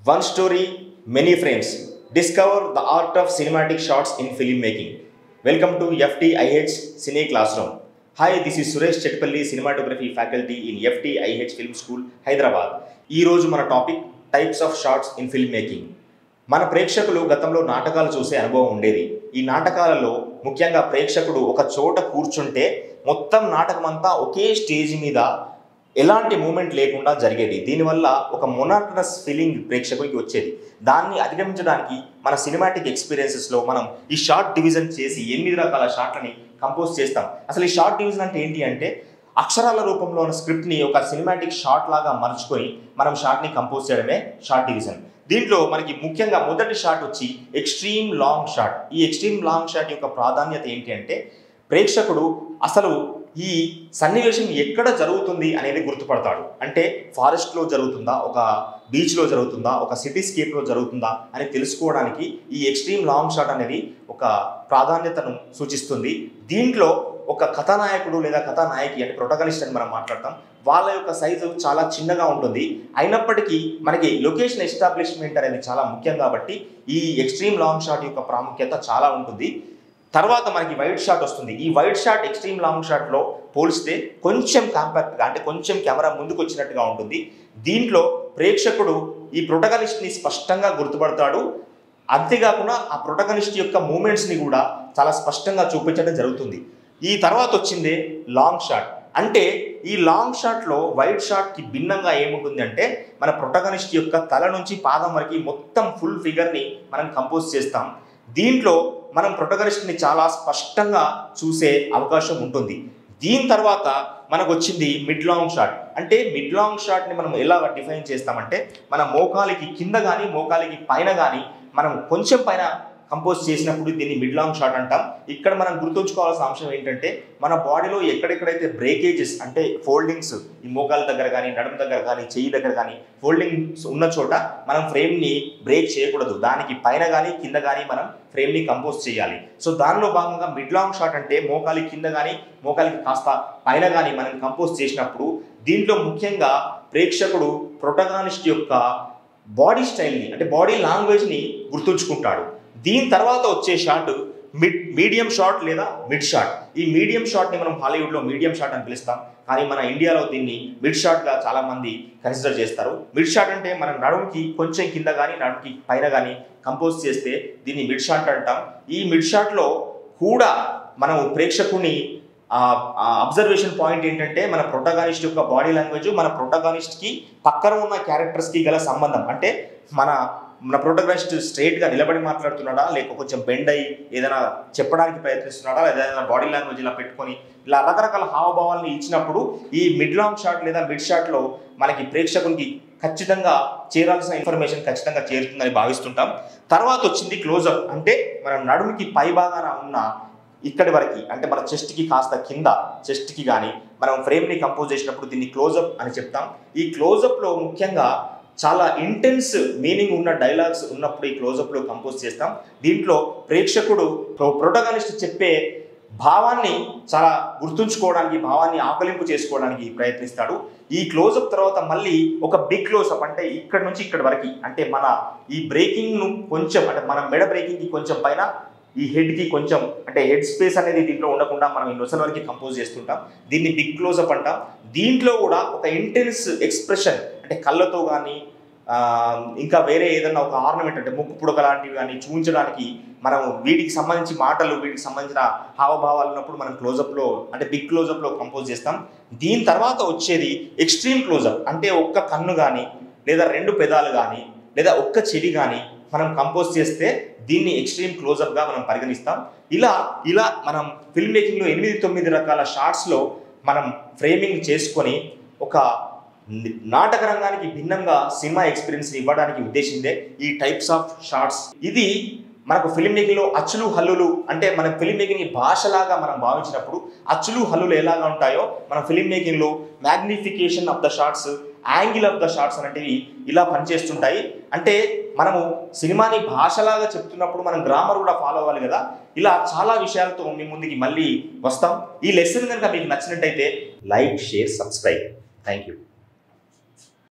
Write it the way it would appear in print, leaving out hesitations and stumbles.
One story, many frames. Discover the art of cinematic shots in filmmaking. Welcome to FTIH Cine Classroom. Hi, this is Suresh Chetpalli, Cinematography Faculty in FTIH Film School, Hyderabad. ఈ రోజు మన topic types of shots in film making. మన ప్రేక్షకులు గతంలో నాటకాలు చూసే అనుభవం ఉండేది. ఈ నాటకాలలో ముఖ్యంగా ప్రేక్షకుడు ఒక చోట కూర్చుంటే మొత్తం నాటకం అంతా ఒకే స్టేజ్ మీద ఎలాంటి మూమెంట్ లేకుండా జరిగేది. దీనివల్ల ఒక మొనాటనస్ ఫీలింగ్ ప్రేక్షకుడికి వచ్చేది. దాన్ని అధిగమించడానికి మన సినిమాటిక్ ఎక్స్పీరియన్సెస్లో మనం ఈ షార్ట్ డివిజన్ చేసి 8 రకాల షాట్లని కంపోజ్ చేస్తాం. అసలు ఈ షార్ట్ డివిజన్ అంటే ఏంటి అంటే అక్షరాల రూపంలో ఉన్న స్క్రిప్ట్ని ఒక సినిమాటిక్ షాట్ లాగా మలుచుకొని మనం షాట్ని కంపోజ్ చేయడమే షార్ట్ డివిజన్. దీంట్లో మనకి ముఖ్యంగా మొదటి షాట్ వచ్చి ఎక్స్ట్రీమ్ లాంగ్ షాట్. ఈ ఎక్స్ట్రీమ్ లాంగ్ షాట్ యొక్క ప్రాధాన్యత ఏంటి అంటే ప్రేక్షకుడు అసలు ఈ సన్నివేశం ఎక్కడ జరుగుతుంది అనేది గుర్తుపడతాడు. అంటే ఫారెస్ట్లో జరుగుతుందా, ఒక బీచ్లో జరుగుతుందా, ఒక సిటీస్కేప్లో జరుగుతుందా అని తెలుసుకోవడానికి ఈ ఎక్స్ట్రీమ్ లాంగ్ షాట్ అనేది ఒక ప్రాధాన్యతను సూచిస్తుంది. దీంట్లో ఒక కథానాయకుడు లేదా కథానాయకి అంటే ప్రొటగనిస్ట్ అని మనం మాట్లాడతాం. వాళ్ళ యొక్క సైజు చాలా చిన్నగా ఉంటుంది. అయినప్పటికీ మనకి లొకేషన్ ఎస్టాబ్లిష్మెంట్ అనేది చాలా ముఖ్యం కాబట్టి ఈ ఎక్స్ట్రీమ్ లాంగ్ షాట్ యొక్క ప్రాముఖ్యత చాలా ఉంటుంది. తర్వాత మనకి వైడ్ షాట్ వస్తుంది. ఈ వైడ్ షాట్ ఎక్స్ట్రీమ్ లాంగ్ షాట్లో పోలిస్తే కొంచెం కాంపాక్ట్గా అంటే కొంచెం కెమెరా ముందుకు వచ్చినట్టుగా ఉంటుంది. దీంట్లో ప్రేక్షకుడు ఈ ప్రొటగనిస్ట్ని స్పష్టంగా గుర్తుపడతాడు. అంతేకాకుండా ఆ ప్రొటగనిస్ట్ యొక్క మూమెంట్స్ని కూడా చాలా స్పష్టంగా చూపించడం జరుగుతుంది. ఈ తర్వాత వచ్చిందే లాంగ్ షాట్. అంటే ఈ లాంగ్ షాట్లో వైడ్ షాట్కి భిన్నంగా ఏముంటుంది అంటే మన ప్రొటగనిస్ట్ యొక్క తల నుంచి పాదం వరకు మొత్తం ఫుల్ ఫిగర్ని మనం కంపోజ్ చేస్తాం. దీంట్లో మనం ప్రొటగనిస్ట్ని చాలా స్పష్టంగా చూసే అవకాశం ఉంటుంది. దీని తర్వాత మనకు వచ్చింది మిడ్ లాంగ్ షాట్. అంటే మిడ్ లాంగ్ షాట్ని మనం ఎలా డిఫైన్ చేస్తామంటే మన మోకాలికి కింద కానీ మోకాలికి పైన కానీ మనం కొంచెం పైన కంపోజ్ చేసినప్పుడు దీన్ని మిడ్ లాంగ్ షాట్ అంటాం. ఇక్కడ మనం గుర్తుంచుకోవాల్సిన అంశం ఏంటంటే మన బాడీలో ఎక్కడెక్కడైతే బ్రేకేజెస్ అంటే ఫోల్డింగ్స్ ఈ మోకాల దగ్గర కానీ నడుము దగ్గర కానీ చెయ్యి దగ్గర కానీ ఫోల్డింగ్స్ ఉన్న చోట మనం ఫ్రేమ్ని బ్రేక్ చేయకూడదు. దానికి పైన కానీ కింద కానీ మనం ఫ్రేమ్ని కంపోజ్ చేయాలి. సో దానిలో భాగంగా మిడ్ లాంగ్ షాట్ అంటే మోకాలి కింద కానీ మోకాలికి కాస్త పైన కానీ మనం కంపోజ్ చేసినప్పుడు దీంట్లో ముఖ్యంగా ప్రేక్షకుడు ప్రొటగానిస్ట్ యొక్క బాడీ స్టైల్ని అంటే బాడీ లాంగ్వేజ్ని గుర్తుంచుకుంటాడు. దీని తర్వాత వచ్చే షాట్ మీడియం షాట్ లేదా మిడ్ షాట్. ఈ మీడియం షాట్ని మనం హాలీవుడ్లో మీడియం షాట్ అని పిలుస్తాం. కానీ మన ఇండియాలో దీన్ని మిడ్ షాట్గా చాలామంది కన్సిడర్ చేస్తారు. మిడ్ షాట్ అంటే మన నడుముకి కొంచెం కింద కానీ నడుముకి పైన కానీ కంపోజ్ చేస్తే దీన్ని మిడ్ షాట్ అంటాం. ఈ మిడ్ షాట్లో కూడా మనం ప్రేక్షకుని అబ్జర్వేషన్ పాయింట్ ఏంటంటే మన ప్రొటగానిస్ట్ యొక్క బాడీ లాంగ్వేజ్ మన ప్రొటగానిస్ట్కి పక్కన ఉన్న క్యారెక్టర్స్కి గల సంబంధం. అంటే మన ప్రొటగనిస్ట్ స్ట్రైట్గా నిలబడి మాట్లాడుతున్నాడా, లేక కొంచెం బెండ్ అయ్యి ఏదైనా చెప్పడానికి ప్రయత్నిస్తున్నాడా, లేదా ఏదైనా బాడీ లాంగ్వేజ్ ఇలా పెట్టుకొని ఇలా రకరకాల హావభావాలను ఇచ్చినప్పుడు ఈ మిడ్ లాంగ్ షాట్ లేదా మిడ్ షాట్లో మనకి ప్రేక్షకునికి ఖచ్చితంగా చేరాల్సిన ఇన్ఫర్మేషన్ ఖచ్చితంగా చేరుతుందని భావిస్తుంటాం. తర్వాత వచ్చింది క్లోజప్. అంటే మన నడుముకి పై భాగాన ఉన్న ఇక్కడి వరకు అంటే మన చెస్ట్కి కాస్త కింద చెస్ట్కి కానీ మనం ఫ్రేమ్ని కంపోజ్ చేసినప్పుడు దీన్ని క్లోజప్ అని చెప్తాం. ఈ క్లోజప్లో ముఖ్యంగా చాలా ఇంటెన్స్ మీనింగ్ ఉన్న డైలాగ్స్ ఉన్నప్పుడు ఈ క్లోజప్లో కంపోజ్ చేస్తాం. దీంట్లో ప్రేక్షకుడు ప్రొటగనిస్ట్ చెప్పే భావాన్ని చాలా గుర్తుంచుకోవడానికి భావాన్ని ఆకలింపు చేసుకోవడానికి ప్రయత్నిస్తాడు. ఈ క్లోజప్ తర్వాత మళ్ళీ ఒక బిగ్ క్లోజప్ అంటే ఇక్కడ నుంచి ఇక్కడ వరకు అంటే మన ఈ బ్రేకింగ్ను కొంచెం అంటే మన మెడ బ్రేకింగ్కి కొంచెం పైన ఈ హెడ్కి కొంచెం అంటే హెడ్ స్పేస్ అనేది దీంట్లో ఉండకుండా మనం ఈ నొసల వరకు కంపోజ్ చేస్తుంటాం. దీన్ని బిగ్ క్లోజప్ అంటాం. దీంట్లో కూడా ఒక ఇంటెన్స్ ఎక్స్ప్రెషన్ అంటే కళ్ళతో కానీ ఇంకా వేరే ఏదైనా ఒక ఆర్నమెంట్ అంటే ముక్కు పుడక లాంటివి కానీ చూపించడానికి మనం వీటికి సంబంధించి మాటలు వీటికి సంబంధించిన హావభావాలు ఉన్నప్పుడు మనం క్లోజప్లో అంటే బిగ్ క్లోజప్లో కంపోజ్ చేస్తాం. దీని తర్వాత వచ్చేది ఎక్స్ట్రీమ్ క్లోజప్. అంటే ఒక్క కన్ను కానీ లేదా 2 పెదాలు కానీ లేదా ఒక్క చెవి కానీ మనం కంపోజ్ చేస్తే దీన్ని ఎక్స్ట్రీమ్ క్లోజప్గా మనం పరిగణిస్తాం. ఇలా మనం ఫిల్మ్ మేకింగ్లో 8-9 రకాల షార్ట్స్లో మనం ఫ్రేమింగ్ చేసుకొని ఒక నాటక రంగానికి భిన్నంగా సినిమా ఎక్స్పీరియన్స్ని ఇవ్వడానికి ఉద్దేశిందే ఈ టైప్స్ ఆఫ్ షార్ట్స్. ఇది మనకు ఫిల్మ్ మేకింగ్లో అచ్చులు హల్లులు అంటే మన ఫిల్మ్ మేకింగ్ భాషలాగా మనం భావించినప్పుడు అచ్చులు హల్లులు ఎలాగా ఉంటాయో మన ఫిల్మ్ మేకింగ్లో magnification of the shots angle of the shots అనేటివి ఇలా పనిచేస్తుంటాయి. అంటే మనము సినిమాని భాషలాగా చెప్తున్నప్పుడు మనం గ్రామర్ కూడా ఫాలో అవ్వాలి కదా. ఇలా చాలా విషయాలతో మీ ముందుకి మళ్ళీ వస్తాం. ఈ లెసన్ కనుక మీకు నచ్చినట్టయితే like, share, subscribe. Thank you.